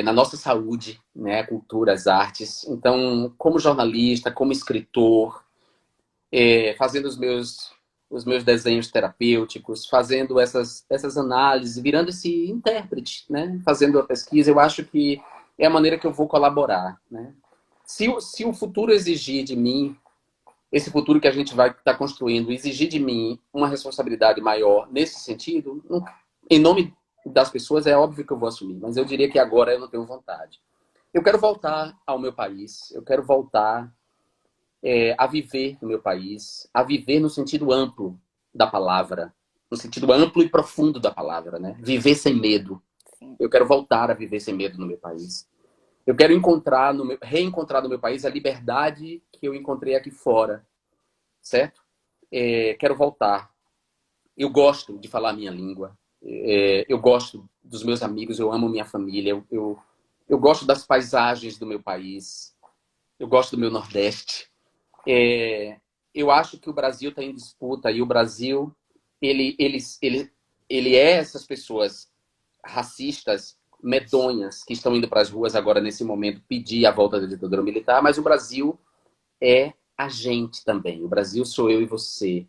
na nossa saúde, né? A cultura, as artes. Então, como jornalista, como escritor, fazendo os meus desenhos terapêuticos, fazendo essas análises, virando esse intérprete, né? Fazendo a pesquisa, eu acho que é a maneira que eu vou colaborar, né? Se o futuro exigir de mim, esse futuro que a gente vai estar construindo, exigir de mim uma responsabilidade maior nesse sentido, em nome das pessoas, é óbvio que eu vou assumir, mas eu diria que agora eu não tenho vontade. Eu quero voltar ao meu país, eu quero voltar a viver no meu país, a viver no sentido amplo da palavra, no sentido amplo e profundo da palavra, né? Viver sem medo. sim. Eu quero voltar a viver sem medo no meu país. Eu quero reencontrar no meu país a liberdade que eu encontrei aqui fora, certo? Quero voltar. Eu gosto de falar a minha língua. Eu gosto dos meus amigos, eu amo minha família. Eu gosto das paisagens do meu país. Eu gosto do meu Nordeste. Eu acho que o Brasil está em disputa e o Brasil ele é essas pessoas racistas, medonhas, que estão indo para as ruas agora nesse momento pedir a volta da ditadura militar, mas o Brasil é a gente também. O Brasil sou eu e você.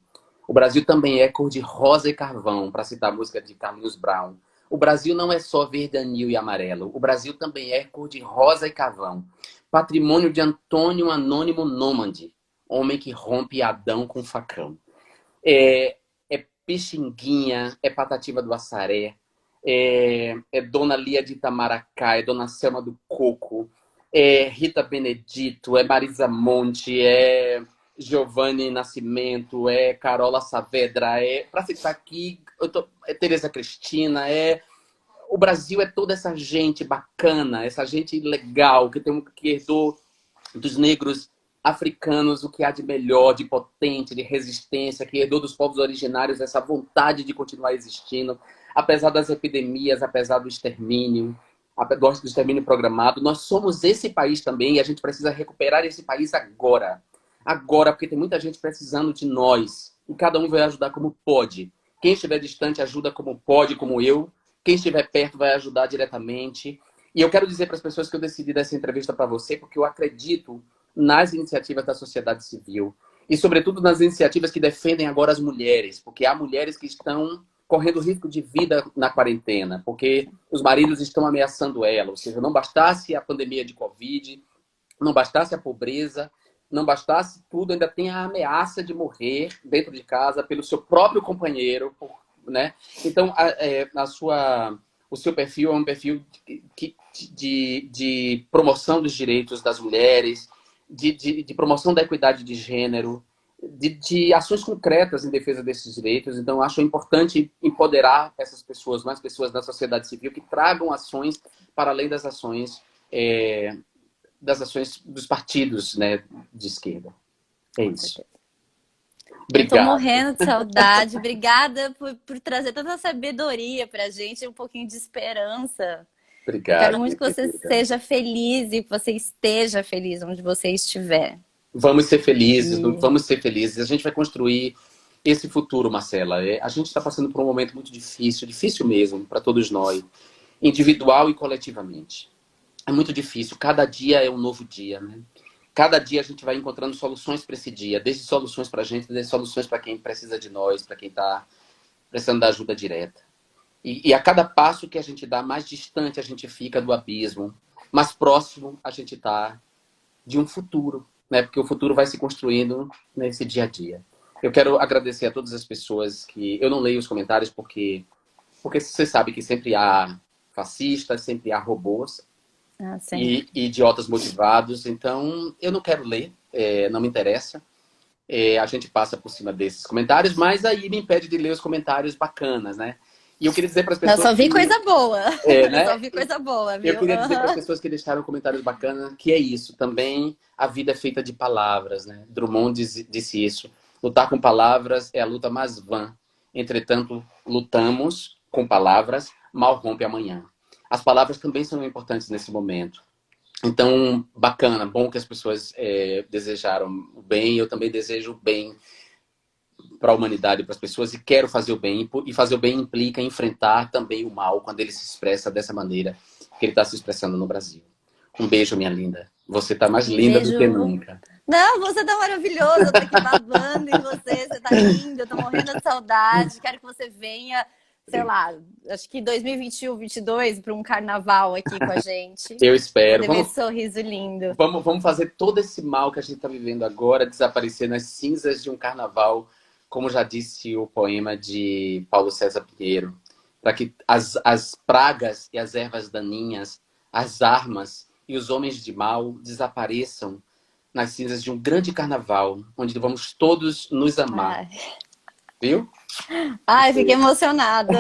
O Brasil também é cor de rosa e carvão, para citar a música de Carlinhos Brown. O Brasil não é só verde, anil e amarelo. O Brasil também é cor de rosa e carvão. Patrimônio de Antônio Anônimo Nômade, homem que rompe Adão com facão. É Pixinguinha, é Patativa do Assaré, é Dona Lia de Itamaracá, é Dona Selma do Coco, é Rita Benedito, é Marisa Monte, é Giovanni Nascimento, é Carola Saavedra, para citar aqui, é Tereza Cristina, o Brasil é toda essa gente bacana, essa gente legal, que herdou dos negros africanos o que há de melhor, de potente, de resistência, que herdou dos povos originários essa vontade de continuar existindo, apesar das epidemias, apesar do extermínio programado. Nós somos esse país também e a gente precisa recuperar esse país agora. Agora, porque tem muita gente precisando de nós e cada um vai ajudar como pode. Quem estiver distante ajuda como pode, como eu. Quem estiver perto vai ajudar diretamente. E eu quero dizer para as pessoas que eu decidi dar essa entrevista para você, porque eu acredito nas iniciativas da sociedade civil e, sobretudo, nas iniciativas que defendem agora as mulheres, porque há mulheres que estão correndo risco de vida na quarentena, porque os maridos estão ameaçando ela. Ou seja, não bastasse a pandemia de Covid, não bastasse a pobreza, não bastasse tudo, ainda tem a ameaça de morrer dentro de casa pelo seu próprio companheiro, né? Então, o seu perfil é um perfil de promoção dos direitos das mulheres, de promoção da equidade de gênero, de ações concretas em defesa desses direitos. Então, acho importante empoderar essas pessoas, mais pessoas da sociedade civil, que tragam ações para além das ações dos partidos, né, de esquerda. É Com isso. certeza. Eu tô Obrigado. morrendo de saudade. Obrigada por trazer tanta sabedoria pra gente e um pouquinho de esperança. Eu quero Obrigado, muito minha que você querida. seja feliz e que você esteja feliz onde você estiver. Vamos ser felizes, E vamos ser felizes. A gente vai construir esse futuro, Marcela. A gente está passando por um momento muito difícil, difícil mesmo, para todos nós, individual e coletivamente. É muito difícil. Cada dia é um novo dia, né? Cada dia a gente vai encontrando soluções para esse dia, desde soluções para a gente, desde soluções para quem precisa de nós, para quem está precisando da ajuda direta. E a cada passo que a gente dá, mais distante a gente fica do abismo, mais próximo a gente está de um futuro, né? Porque o futuro vai se construindo nesse dia a dia. Eu quero agradecer a todas as pessoas que... Eu não leio os comentários porque você sabe que sempre há fascistas, sempre há robôs sempre. e idiotas motivados. Então, eu não quero ler, não me interessa. A gente passa por cima desses comentários, mas aí me impede de ler os comentários bacanas, né? E eu queria dizer para as Eu pessoas só vi que... coisa boa. Eu né? só vi coisa boa, Eu viu? queria dizer para as pessoas que deixaram comentários bacanas que é isso. Também a vida é feita de palavras, né? Drummond disse isso. Lutar com palavras é a luta mais vã. Entretanto, lutamos com palavras, mal rompe amanhã. As palavras também são importantes nesse momento. Então, bacana, bom que as pessoas desejaram o bem. Eu também desejo o bem para a humanidade, para as pessoas, e quero fazer o bem. E fazer o bem implica enfrentar também o mal quando ele se expressa dessa maneira que ele está se expressando no Brasil. Um beijo, minha linda. Você está mais Um linda do que beijo. nunca. Não, você tá maravilhoso. Eu tô aqui babando em você. Você tá lindo. Eu tô morrendo de saudade. Quero que você venha, sei lá, acho que 2021, 2022 para um carnaval aqui com a gente. Eu espero. Poder ver esse sorriso lindo. Vamos fazer todo esse mal que a gente está vivendo agora desaparecer nas cinzas de um carnaval, como já disse o poema de Paulo César Pinheiro, para que as pragas e as ervas daninhas, as armas e os homens de mal desapareçam nas cinzas de um grande carnaval, onde vamos todos nos amar. Ai, Viu? ai, fiquei emocionada.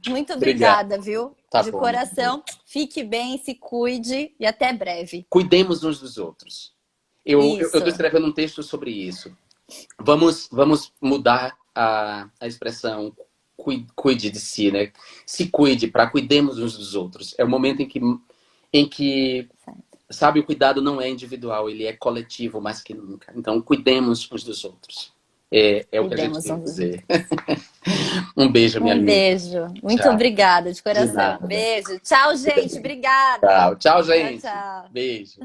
Muito Obrigado. obrigada, viu? Tá De bom, meu amor. coração. Fique bem, se cuide e até breve. Cuidemos uns dos outros. Eu estou Isso. escrevendo um texto sobre isso. Vamos mudar a expressão cuide de si, né? Se cuide para cuidemos uns dos outros. É o momento em que, sabe, o cuidado não é individual, ele é coletivo mais que nunca. Então, cuidemos uns dos outros. É o que a gente Cuidemos tem que uns dos dizer. outros. Um beijo, minha Um linda. beijo. Muito Tchau. obrigada, de De coração. nada. Beijo. Tchau, gente. Obrigada. Tchau. Tchau, Tchau, gente. tchau. Beijo.